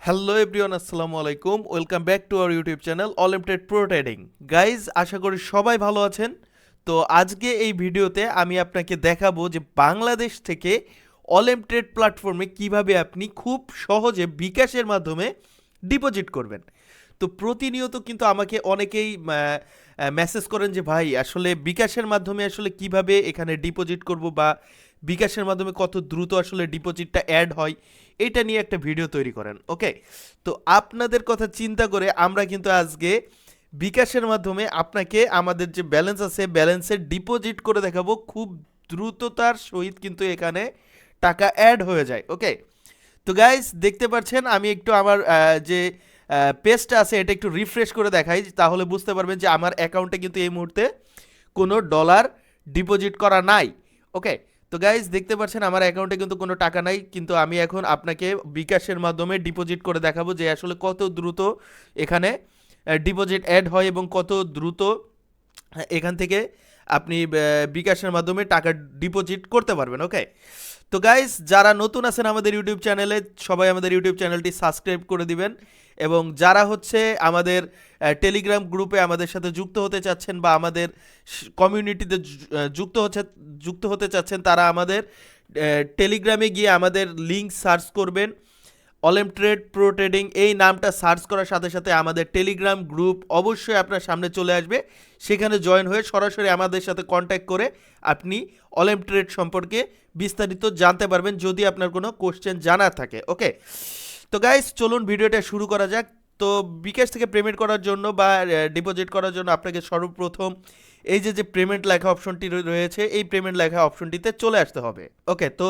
Hello everyone, আসসালামু আলাইকুম। Welcome back to our YouTube channel Olympiad pro trading. Guys, আশা করি সবাই ভালো আছেন। তো আজকে এই ভিডিওতে আমি আপনাকে দেখাবো যে বাংলাদেশ থেকে অলিম্পিয়াড প্ল্যাটফর্মে কিভাবে আপনি খুব সহজে বিকাশের মাধ্যমে ডিপোজিট করবেন। তো প্রতিনিয়ত কিন্তু আমাকে অনেকেই মেসেজ করেন যে ভাই, আসলে বিকাশের মাধ্যমে আসলে কিভাবে এখানে ডিপোজিট করব, বা বিকাশের মাধ্যমে কত দ্রুত আসলে ডিপোজিটটা অ্যাড হয়, এটা নিয়ে একটা ভিডিও তৈরি করেন। ওকে, তো আপনাদের কথা চিন্তা করে আমরা কিন্তু আজকে বিকাশের মাধ্যমে আপনাকে আমাদের যে ব্যালেন্স আছে ব্যালেন্সের ডিপোজিট করে দেখাবো। খুব দ্রুততার সহিত কিন্তু এখানে টাকা অ্যাড হয়ে যায়। ওকে, তো গাইস দেখতে পাচ্ছেন, আমি একটু আমার যে পেজটা আছে এটা একটু রিফ্রেশ করে দেখাই, তাহলে বুঝতে পারবেন যে আমার অ্যাকাউন্টে কিন্তু এই মুহূর্তে কোনো ডলার ডিপোজিট করা নাই। ওকে, তো গাইজ দেখতে পাচ্ছেন আমার অ্যাকাউন্টে কিন্তু কোনো টাকা নাই, কিন্তু আমি এখন আপনাকে বিকাশের মাধ্যমে ডিপোজিট করে দেখাবো যে আসলে কত দ্রুত এখানে ডিপোজিট অ্যাড হয় এবং কত দ্রুত এখান থেকে আপনি বিকাশের মাধ্যমে টাকা ডিপোজিট করতে পারবেন। ওকে, তো গাইস যারা নতুন আছেন আমাদের ইউটিউব চ্যানেলে, সবাই আমাদের ইউটিউব চ্যানেলটি সাবস্ক্রাইব করে দিবেন। এবং যারা হচ্ছে আমাদের টেলিগ্রাম গ্রুপে আমাদের সাথে যুক্ত হতে চাচ্ছেন বা আমাদের কমিউনিটিতে যুক্ত হতে চাচ্ছেন, তারা আমাদের টেলিগ্রামে গিয়ে আমাদের লিঙ্ক সার্চ করবেন। অলিম্পিয়াড প্রো ট্রেডিং এই নামটা সার্চ করার সাথে সাথে আমাদের টেলিগ্রাম গ্রুপ অবশ্যই আপনার সামনে চলে আসবে। সেখানে জয়েন হয়ে সরাসরি আমাদের সাথে কন্ট্যাক্ট করে আপনি অলিম্পিয়াড সম্পর্কে বিস্তারিত জানতে পারবেন, যদি আপনার কোনো কোশ্চেন জানার থাকে। ওকে, তো গাইস চলুন ভিডিওটা শুরু করা যাক। তো বিকাশ থেকে পেমেন্ট করার জন্য বা ডিপোজিট করার জন্য আপনাকে সর্বপ্রথম এই যে পেমেন্ট লেখা অপশনটি রয়েছে, এই পেমেন্ট লেখা অপশনটিতে চলে আসতে হবে। ওকে, তো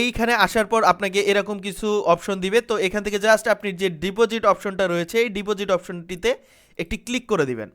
এইখানে আসার পর আপনাকে এরকম কিছু অপশন দিবে। তো এখান থেকে জাস্ট আপনি যে ডিপোজিট অপশনটা রয়েছে এই ডিপোজিট অপশনটিতে একটি ক্লিক করে দিবেন।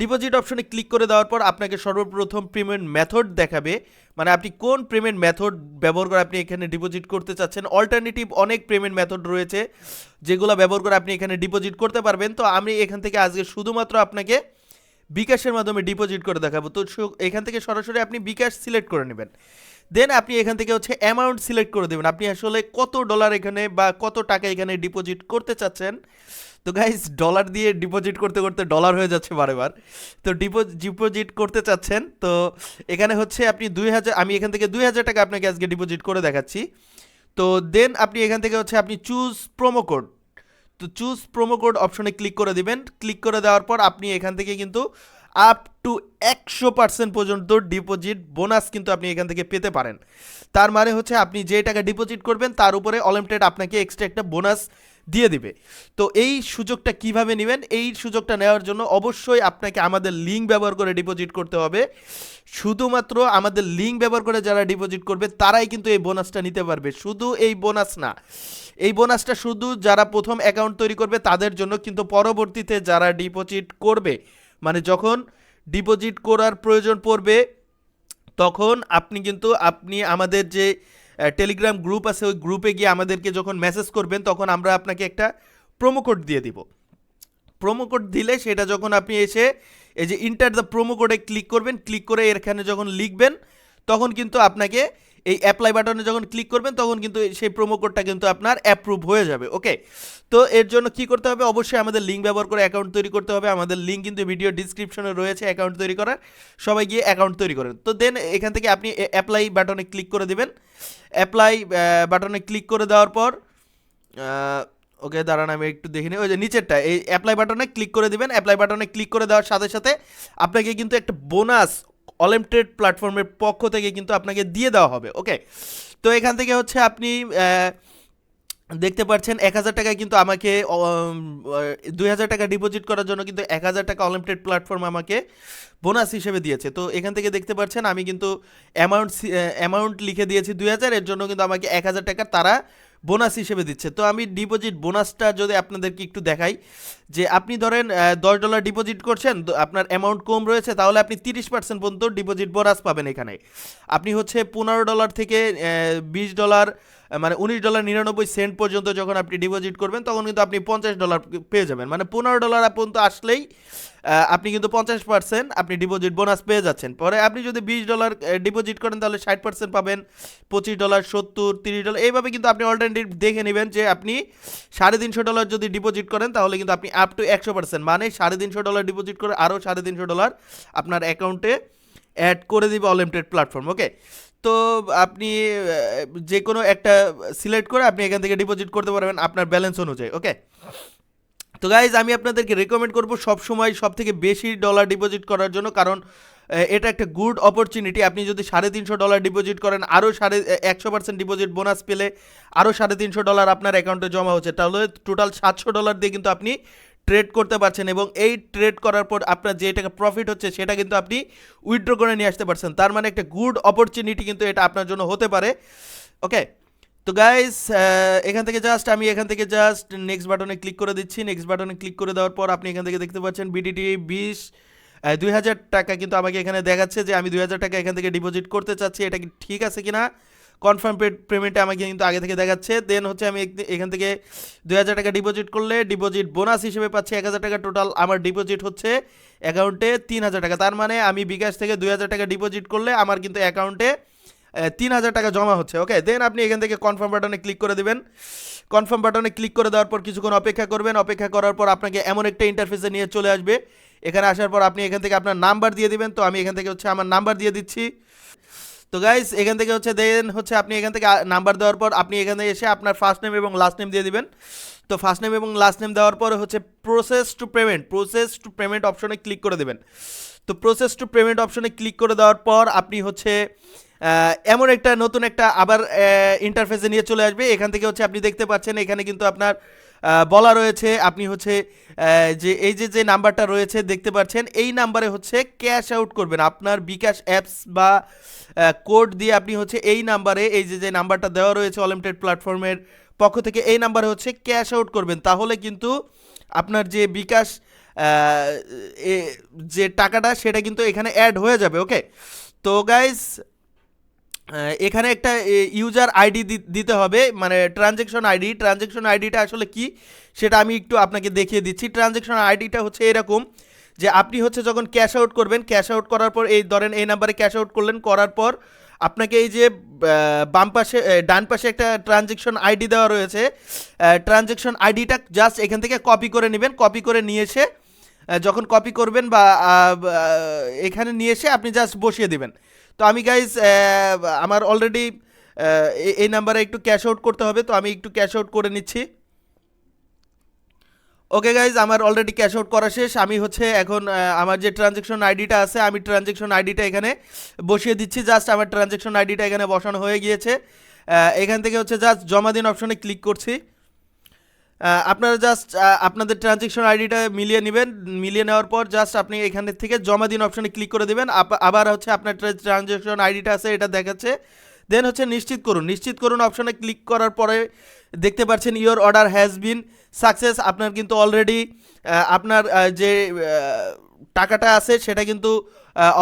ডিপোজিট অপশনে ক্লিক করে দেওয়ার পর আপনাকে সর্বপ্রথম পেমেন্ট মেথড দেখাবে, মানে আপনি কোন পেমেন্ট মেথড ব্যবহার করে আপনি এখানে ডিপোজিট করতে চাচ্ছেন। অল্টারনেটিভ অনেক পেমেন্ট মেথড রয়েছে যেগুলো ব্যবহার করে আপনি এখানে ডিপোজিট করতে পারবেন। তো আমি এখান থেকে আজকে শুধুমাত্র আপনাকে বিকাশের মাধ্যমে ডিপোজিট করে দেখাবো। তো এখান থেকে সরাসরি আপনি বিকাশ সিলেক্ট করে নেবেন। দেন আপনি এখান থেকে হচ্ছে অ্যামাউন্ট সিলেক্ট করে দেবেন, আপনি আসলে কত ডলার এখানে বা কত টাকা এখানে ডিপোজিট করতে চাচ্ছেন। তো গাইস, ডলার দিয়ে ডিপোজিট করতে করতে ডলার হয়ে যাচ্ছে বারেবার। তো ডিপোজিট করতে চাচ্ছেন, তো এখানে হচ্ছে আপনি 2000, আমি এখান থেকে 2000 টাকা আপনাকে আজকে ডিপোজিট করে দেখাচ্ছি। তো দেন আপনি এখান থেকে হচ্ছে আপনি চুজ প্রোমো কোড, তো চুজ প্রোমো কোড অপশনে ক্লিক করে দিবেন। ক্লিক করে দেওয়ার পর আপনি এখান থেকে কিন্তু আপ টু 100% পর্যন্ত ডিপোজিট বোনাস কিন্তু আপনি এখান থেকে পেতে পারেন। তার মানে হচ্ছে আপনি যে টাকা ডিপোজিট করবেন তার উপরে অলিম্পিয়াড আপনাকে এক্সট্রা একটা বোনাস দিয়ে দিবে। তো এই সুযোগটা কিভাবে নেবেন, এই সুযোগটা নেওয়ার জন্য অবশ্যই আপনাকে আমাদের লিঙ্ক ব্যবহার করে ডিপোজিট করতে হবে। শুধুমাত্র আমাদের লিঙ্ক ব্যবহার করে যারা ডিপোজিট করবে তারাই কিন্তু এই বোনাসটা নিতে পারবে। শুধু এই বোনাস না, এই বোনাসটা শুধু যারা প্রথম অ্যাকাউন্ট তৈরি করবে তাদের জন্য, কিন্তু পরবর্তীতে যারা ডিপোজিট করবে, মানে যখন ডিপোজিট করার প্রয়োজন পড়বে তখন আপনি আমাদের যে টেলিগ্রাম গ্রুপ আছে ওই গ্রুপে গিয়ে আমাদেরকে যখন মেসেজ করবেন তখন আমরা আপনাকে একটা প্রোমো কোড দিয়ে দিব। প্রোমো কোড দিলে সেটা যখন আপনি এসে এই যে ইন্টার দ্য প্রোমো কোডে ক্লিক করবেন, ক্লিক করে এখানে যখন লিখবেন তখন কিন্তু আপনাকে এই অ্যাপ্লাই বাটনে যখন ক্লিক করবেন তখন কিন্তু সেই প্রোমো কোডটা কিন্তু আপনার অ্যাপ্রুভ হয়ে যাবে। ওকে, তো এর জন্য কি করতে হবে, অবশ্যই আমাদের লিঙ্ক ব্যবহার করে অ্যাকাউন্ট তৈরি করতে হবে। আমাদের লিঙ্ক কিন্তু ভিডিও ডিসক্রিপশনে রয়েছে অ্যাকাউন্ট তৈরি করার, সবাই গিয়ে অ্যাকাউন্ট তৈরি করেন। তো দেন এখান থেকে আপনি অ্যাপ্লাই বাটনে ক্লিক করে দেবেন। অ্যাপ্লাই বাটনে ক্লিক করে দেওয়ার পর ওকে দাঁড়ান আমি একটু দেখে নিই, ওই যে নিচেরটা এই অ্যাপ্লাই বাটনে ক্লিক করে দিবেন। অ্যাপ্লাই বাটনে ক্লিক করে দেওয়ার সাথে সাথে আপনাকে কিন্তু একটা বোনাস অলিম্পিয়াড প্ল্যাটফর্মের পক্ষ থেকে কিন্তু আপনাকে দিয়ে দেওয়া হবে। ওকে, তো এখান থেকে হচ্ছে আপনি দেখতে পাচ্ছেন 1000 টাকায় কিন্তু আমাকে 2000 টাকা ডিপোজিট করার জন্য কিন্তু 1000 টাকা অলিম্পিয়াড প্ল্যাটফর্ম আমাকে বোনাস হিসেবে দিয়েছে। তো এখান থেকে দেখতে পাচ্ছেন আমি কিন্তু অ্যামাউন্ট লিখে দিয়েছি 2000, এর জন্য কিন্তু আমাকে 1000 টাকা তারা বোনাস হিসেবে দিচ্ছে। তো আমি ডিপোজিট বোনাসটা যদি আপনাদেরকে একটু দেখাই, যে আপনি ধরেন $10 ডিপোজিট করছেন, আপনার অ্যামাউন্ট কম রয়েছে, তাহলে আপনি 30% পর্যন্ত ডিপোজিট বোনাস পাবেন এখানে। আপনি হচ্ছে $15 থেকে $20 মানে $19.99 পর্যন্ত যখন আপনি ডিপোজিট করবেন তখন কিন্তু আপনি $50 পেয়ে যাবেন, মানে $15 পর্যন্ত আসলেই আপনি কিন্তু 50% আপনি ডিপোজিট বোনাস পেয়ে যাচ্ছেন। পরে আপনি যদি $20 ডিপোজিট করেন তাহলে 60% পাবেন, $25, 70, $30 এইভাবে কিন্তু আপনি অল্টারনেটিভ দেখে নেবেন যে আপনি $350 যদি ডিপোজিট করেন তাহলে কিন্তু আপনি আপ টু 100% মানে $350 ডিপোজিট করে আরও $350 আপনার অ্যাকাউন্টে অ্যাড করে দিবে অলিমিটেড প্ল্যাটফর্ম। ওকে, তো আপনি যে কোনো একটা সিলেক্ট করে আপনি এখান থেকে ডিপোজিট করতে পারবেন আপনার ব্যালেন্স অনুযায়ী। ওকে, তো গাইজ আমি আপনাদেরকে রেকমেন্ড করবো সবসময় সব থেকে বেশি ডলার ডিপোজিট করার জন্য, কারণ এটা একটা গুড অপরচুনিটি। আপনি যদি $350 ডিপোজিট করেন আরও 100% ডিপোজিট বোনাস পেলে আরও $350 আপনার অ্যাকাউন্টে জমা হচ্ছে, তাহলে টোটাল $700 দিয়ে কিন্তু আপনি ট্রেড করতে পারছেন এবং এই ট্রেড করার পর আপনার যে টাকা প্রফিট হচ্ছে সেটা কিন্তু আপনি উইথড্র করে নিয়ে আসতে পারছেন। তার মানে একটা গুড অপরচুনিটি কিন্তু এটা আপনার জন্য হতে পারে। ওকে, তো গাইস এখান থেকে জাস্ট নেক্সট বাটনে ক্লিক করে দিচ্ছি। নেক্সট বাটনে ক্লিক করে দেওয়ার পর আপনি এখান থেকে দেখতে পাচ্ছেন বিডিটি 20,000 টাকা কিন্তু আমাকে এখানে দেখাচ্ছে যে আমি 2,000 টাকা এখান থেকে ডিপোজিট করতে চাচ্ছি। এটা কি ঠিক আছে কিনা, কনফার্ম পেমেন্টে আমাকে কিন্তু আগে থেকে দেখাচ্ছে। দেন হচ্ছে আমি এখান থেকে 2,000 টাকা ডিপোজিট করলে ডিপোজিট বোনাস হিসেবে পাচ্ছি 1,000 টাকা। টোটাল আমার ডিপোজিট হচ্ছে অ্যাকাউন্টে 3,000 টাকা। তার মানে আমি বিকাশ থেকে 2,000 টাকা ডিপোজিট করলে আমার কিন্তু অ্যাকাউন্টে 3,000 টাকা জমা হচ্ছে। ওকে, দেন আপনি এখান থেকে কনফার্ম বাটনে ক্লিক করে দেবেন। কনফার্ম বাটনে ক্লিক করে দেওয়ার পর কিছুক্ষণ অপেক্ষা করবেন। অপেক্ষা করার পর আপনাকে এমন একটা ইন্টারফেসে নিয়ে চলে আসবে। এখানে আসার পর আপনি এখান থেকে আপনার নাম্বার দিয়ে দিবেন। তো আমি এখান থেকে হচ্ছে আমার নাম্বার দিয়ে দিচ্ছি। তো গাইস এখান থেকে হচ্ছে দেন হচ্ছে আপনি এখান থেকে নাম্বার দেওয়ার পর আপনি এখানে এসে আপনার ফার্স্ট নেম এবং লাস্ট নেম দিয়ে দিবেন। তো ফার্স্ট নেম এবং লাস্ট নেম দেওয়ার পরে হচ্ছে প্রসেস টু পেমেন্ট অপশনে ক্লিক করে দেবেন। তো প্রসেস টু পেমেন্ট অপশনে ক্লিক করে দেওয়ার পর আপনি হচ্ছে এমন একটা নতুন একটা আবার ইন্টারফেসে নিয়ে চলে আসবে। এখান থেকে হচ্ছে আপনি দেখতে পাচ্ছেন এখানে কিন্তু আপনার বলা রয়েছে আপনি হচ্ছে যে এই যে নাম্বারটা রয়েছে দেখতে পাচ্ছেন এই নাম্বারে হচ্ছে ক্যাশ আউট করবেন আপনার বিকাশ অ্যাপস বা কোড দিয়ে। আপনি হচ্ছে এই নাম্বারে এই যে নাম্বারটা দেওয়া রয়েছে অলিমিটেড প্ল্যাটফর্মের পক্ষ থেকে এই নাম্বারে হচ্ছে ক্যাশ আউট করবেন। তাহলে কিন্তু আপনার যে বিকাশ যে টাকাটা সেটা কিন্তু এখানে অ্যাড হয়ে যাবে। ওকে, তো গাইস এখানে একটা ইউজার আইডি দিতে হবে, মানে ট্রানজ্যাকশন আইডিটা আসলে কি সেটা আমি একটু আপনাকে দেখিয়ে দিচ্ছি। ট্রানজ্যাকশন আইডিটা হচ্ছে এরকম যে আপনি হচ্ছে যখন ক্যাশ আউট করবেন, ক্যাশ আউট করার পর এই ধরেন এই নাম্বারে ক্যাশ আউট করলেন, করার পর আপনাকে এই যে বাম পাশে ডান পাশে একটা ট্রানজ্যাকশন আইডি দেওয়া রয়েছে, ট্রানজ্যাকশন আইডিটা জাস্ট এখান থেকে কপি করে নেবেন। কপি করে নিয়ে এসে যখন কপি করবেন বা এখানে নিয়ে এসে আপনি জাস্ট বসিয়ে দিবেন। তো আমি গাইজ আমার অলরেডি এই নাম্বারে একটু ক্যাশ আউট করতে হবে, তো আমি একটু ক্যাশ আউট করে নিচ্ছি। ওকে গাইজ আমার অলরেডি ক্যাশ আউট করা শেষ। আমি হচ্ছে এখন আমার যে ট্রানজ্যাকশন আইডিটা আছে আমি ট্রানজ্যাকশন আইডিটা এখানে বসিয়ে দিচ্ছি। জাস্ট আমার ট্রানজ্যাকশন আইডিটা এখানে বসানো হয়ে গিয়েছে। এখান থেকে হচ্ছে জাস্ট জমা দিন অপশনে ক্লিক করছি। আপনারা জাস্ট আপনাদের ট্রানজ্যাকশন আইডিটা মিলিয়ে নেবেন। মিলিয়ে নেওয়ার পর জাস্ট আপনি এখান থেকে জমা দিন অপশনে ক্লিক করে দেবেন। আবার হচ্ছে আপনার ট্রানজ্যাকশন আইডিটা আছে এটা দেখাচ্ছে। দেন হচ্ছে নিশ্চিত করুন অপশনে ক্লিক করার পরে দেখতে পাচ্ছেন your order has been success. আপনার কিন্তু অলরেডি আপনার যে টাকাটা আছে সেটা কিন্তু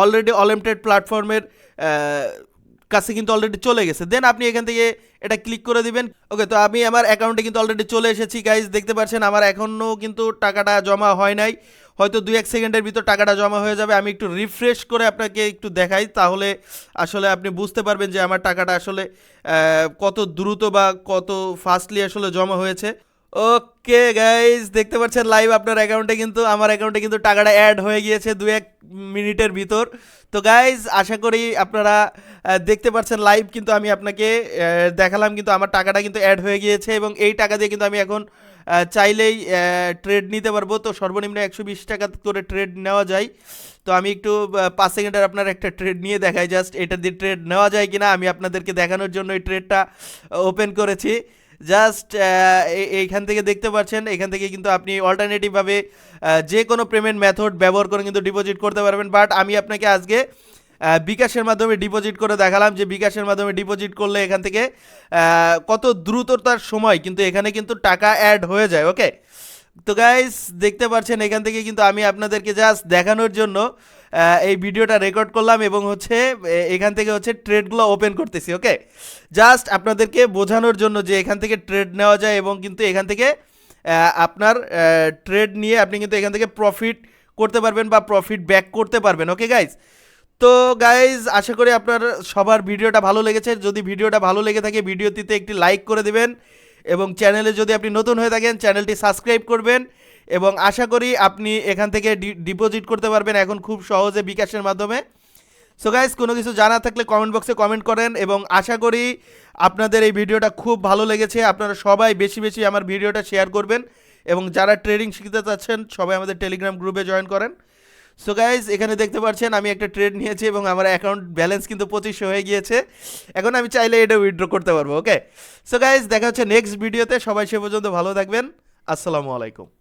অলরেডি অলিমিটেড প্ল্যাটফর্মের কাছে কিন্তু অলরেডি চলে গেছে। দেন আপনি এখান থেকে এটা ক্লিক করে দিবেন। ওকে, তো আমি আমার অ্যাকাউন্টে কিন্তু অলরেডি চলে এসেছি গাইজ, দেখতে পাচ্ছেন আমার এখনও কিন্তু টাকাটা জমা হয় নাই, হয়তো 2-1 সেকেন্ডের ভিতর টাকাটা জমা হয়ে যাবে। আমি একটু রিফ্রেশ করে আপনাকে একটু দেখাই, তাহলে আসলে আপনি বুঝতে পারবেন যে আমার টাকাটা আসলে কত দ্রুত বা কত ফাস্টলি আসলে জমা হয়েছে। ওকে গাইজ দেখতে পাচ্ছেন লাইভ আপনার অ্যাকাউন্টে কিন্তু আমার অ্যাকাউন্টে কিন্তু টাকাটা অ্যাড হয়ে গিয়েছে 2-1 মিনিটের ভিতর। তো গাইজ আশা করি আপনারা দেখতে পাচ্ছেন লাইভ কিন্তু আমি আপনাকে দেখালাম কিন্তু আমার টাকাটা কিন্তু অ্যাড হয়ে গিয়েছে এবং এই টাকা দিয়ে কিন্তু আমি এখন চাইলেই ট্রেড নিতে পারবো। তো সর্বনিম্ন 120 টাকা করে ট্রেড নেওয়া যায়। তো আমি একটু 5 সেকেন্ডের আপনার একটা ট্রেড নিয়ে দেখাই, জাস্ট এটা দিয়ে ট্রেড নেওয়া যায় কিনা আমি আপনাদেরকে দেখানোর জন্য এই ট্রেডটা ওপেন করেছি। জাস্ট এইখান থেকে দেখতে পাচ্ছেন এখান থেকে কিন্তু আপনি অল্টারনেটিভভাবে যে কোনো পেমেন্ট মেথড ব্যবহার করে কিন্তু ডিপোজিট করতে পারবেন। বাট আমি আপনাকে আজকে বিকাশের মাধ্যমে ডিপোজিট করে দেখালাম যে বিকাশের মাধ্যমে ডিপোজিট করলে এখান থেকে কত দ্রুততার সময় কিন্তু এখানে কিন্তু টাকা অ্যাড হয়ে যায়। ওকে, তো গাইস দেখতে পাচ্ছেন এখান থেকে কিন্তু আমি আপনাদেরকে জাস্ট দেখানোর জন্য এই ভিডিওটা রেকর্ড করলাম এবং হচ্ছে এখান থেকে হচ্ছে ট্রেডগুলো ওপেন করতেছি। ওকে, জাস্ট আপনাদেরকে বোঝানোর জন্য যে এখান থেকে ট্রেড নেওয়া যায় এবং কিন্তু এখান থেকে আপনার ট্রেড নিয়ে আপনি কিন্তু এখান থেকে প্রফিট করতে পারবেন বা প্রফিট ব্যাক করতে পারবেন। ওকে গাইস, তো গাইজ আশা করি আপনার সবার ভিডিওটা ভালো লেগেছে। যদি ভিডিওটা ভালো লেগে থাকে ভিডিওটিতে একটি লাইক করে দিবেন এবং চ্যানেলে যদি আপনি নতুন হয়ে থাকেন চ্যানেলটি সাবস্ক্রাইব করবেন এবং আশা করি আপনি এখান থেকে ডিপোজিট করতে পারবেন এখন খুব সহজে বিকাশের মাধ্যমে। সো গাইজ কোনো কিছু জানা থাকলে কমেন্ট বক্সে কমেন্ট করেন এবং আশা করি আপনাদের এই ভিডিওটা খুব ভালো লেগেছে। আপনারা সবাই বেশি বেশি আমার ভিডিওটা শেয়ার করবেন এবং যারা ট্রেডিং শিখতে চাচ্ছেন সবাই আমাদের টেলিগ্রাম গ্রুপে জয়েন করেন। সো গাইজ এখানে দেখতে পাচ্ছেন আমি একটা ট্রেড নিয়েছি এবং আমার অ্যাকাউন্ট ব্যালেন্স কিন্তু 2500 হয়ে গিয়েছে। এখন আমি চাইলে এটা উইথড্র করতে পারবো। ওকে, সো গাইজ দেখা হচ্ছে নেক্সট ভিডিওতে। সবাই সে পর্যন্ত ভালো থাকবেন। আসসালামু আলাইকুম।